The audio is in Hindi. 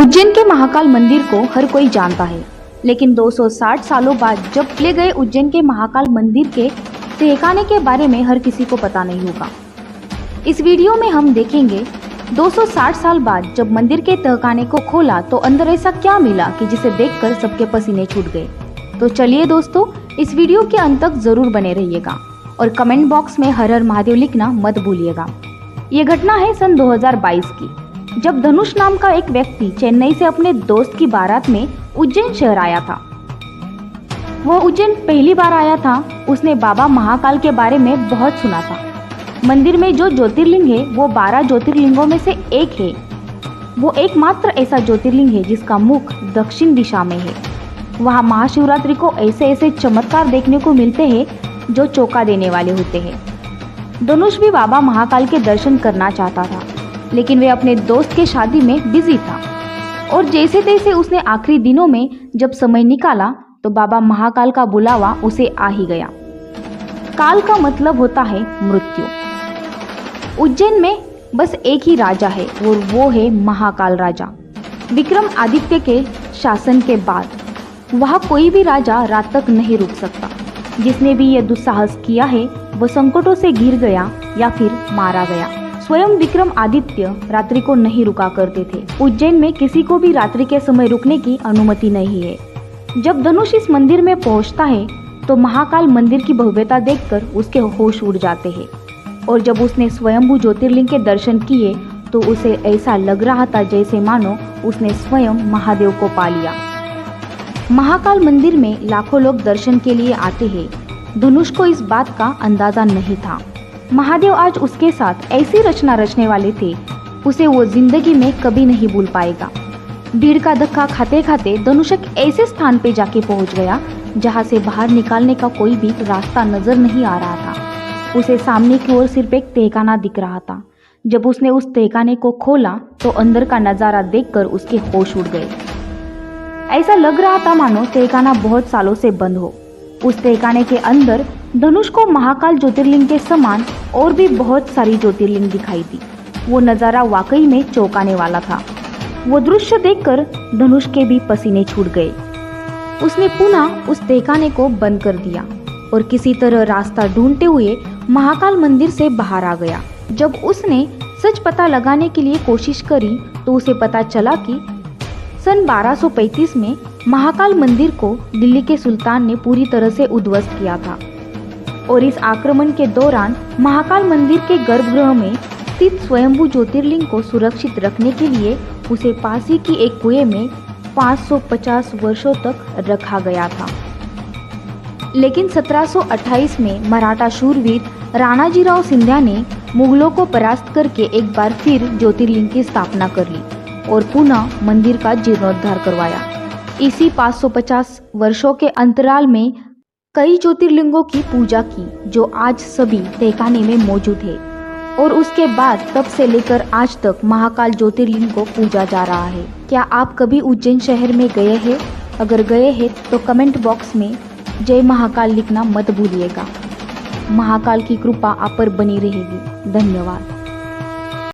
उज्जैन के महाकाल मंदिर को हर कोई जानता है, लेकिन 260 सालों बाद जब ले गए उज्जैन के महाकाल मंदिर के ठिकाने के बारे में हर किसी को पता नहीं होगा। इस वीडियो में हम देखेंगे 260 साल बाद जब मंदिर के ठिकाने को खोला तो अंदर ऐसा क्या मिला कि जिसे देखकर सबके पसीने छूट गए। तो चलिए दोस्तों, इस वीडियो के अंत तक जरूर बने रहिएगा और कमेंट बॉक्स में हर हर महादेव लिखना मत भूलिएगा। ये घटना है सन 2022 की, जब धनुष नाम का एक व्यक्ति चेन्नई से अपने दोस्त की बारात में उज्जैन शहर आया था। वह उज्जैन पहली बार आया था। उसने बाबा महाकाल के बारे में बहुत सुना था। मंदिर में जो ज्योतिर्लिंग है वो 12 ज्योतिर्लिंगों में से एक है। वो एकमात्र ऐसा ज्योतिर्लिंग है जिसका मुख दक्षिण दिशा में है। वहाँ महाशिवरात्रि को ऐसे ऐसे चमत्कार देखने को मिलते हैं जो चौंका देने वाले होते हैं। धनुष भी बाबा महाकाल के दर्शन करना चाहता था, लेकिन वे अपने दोस्त के शादी में बिजी था और जैसे तैसे उसने आखिरी दिनों में जब समय निकाला तो बाबा महाकाल का बुलावा उसे आ ही गया। काल का मतलब होता है मृत्यु। उज्जैन में बस एक ही राजा है और वो है महाकाल राजा। विक्रम आदित्य के शासन के बाद वहाँ कोई भी राजा रात तक नहीं रुक सकता। जिसने भी यह दुस्साहस किया है वह संकटों से घिर गया या फिर मारा गया। स्वयं विक्रम आदित्य रात्रि को नहीं रुका करते थे। उज्जैन में किसी को भी रात्रि के समय रुकने की अनुमति नहीं है। जब धनुष इस मंदिर में पहुंचता है तो महाकाल मंदिर की भव्यता देखकर उसके होश उड़ जाते हैं और जब उसने स्वयंभू ज्योतिर्लिंग के दर्शन किए तो उसे ऐसा लग रहा था जैसे मानो उसने स्वयं महादेव को पा लिया। महाकाल मंदिर में लाखों लोग दर्शन के लिए आते हैं। धनुष को इस बात का अंदाजा नहीं था। महादेव आज उसके साथ ऐसी रचना रचने वाले थे, उसे वो जिंदगी में कभी नहीं भूल पाएगा। भीड़ का धक्का खाते खाते धनुष एक ऐसे स्थान पे जाके पहुंच गया जहां से बाहर निकालने का कोई भी रास्ता नजर नहीं आ रहा था। उसे सामने की ओर सिर्फ एक तहखाना दिख रहा था। जब उसने उस तहखाने को खोला तो अंदर का नजारा देखकर उसके होश उड़ गए। ऐसा लग रहा था मानो तहखाना बहुत सालों से बंद हो। उस तहखाने के अंदर धनुष को महाकाल ज्योतिर्लिंग के समान और भी बहुत सारी ज्योतिर्लिंग दिखाई दी। वो नज़ारा वाकई में चौंकाने वाला था। वो दृश्य देखकर धनुष के भी पसीने छूट गए। उसने पुनः उस तहखाने को बंद कर दिया और किसी तरह रास्ता ढूंढते हुए महाकाल मंदिर से बाहर आ गया। जब उसने सच पता लगाने के लिए कोशिश करी तो उसे पता चला कि सन 1235 में महाकाल मंदिर को दिल्ली के सुल्तान ने पूरी तरह से उद्ध्वस्त किया था और इस आक्रमण के दौरान महाकाल मंदिर के गर्भगृह में स्थित स्वयंभू ज्योतिर्लिंग को सुरक्षित रखने के लिए उसे पास ही की एक कुएं में 550 वर्षों तक रखा गया था। लेकिन 1728 में मराठा शूरवीर राणाजीराव सिंधिया ने मुगलों को परास्त करके एक बार फिर ज्योतिर्लिंग की स्थापना कर ली और पुनः मंदिर का जीर्णोद्धार करवाया। इसी 550 वर्षों के अंतराल में कई ज्योतिर्लिंगों की पूजा की जो आज सभी तहखाने में मौजूद है और उसके बाद तब से लेकर आज तक महाकाल ज्योतिर्लिंग को पूजा जा रहा है। क्या आप कभी उज्जैन शहर में गए हैं? अगर गए हैं तो कमेंट बॉक्स में जय महाकाल लिखना मत भूलिएगा। महाकाल की कृपा आप पर बनी रहेगी। धन्यवाद।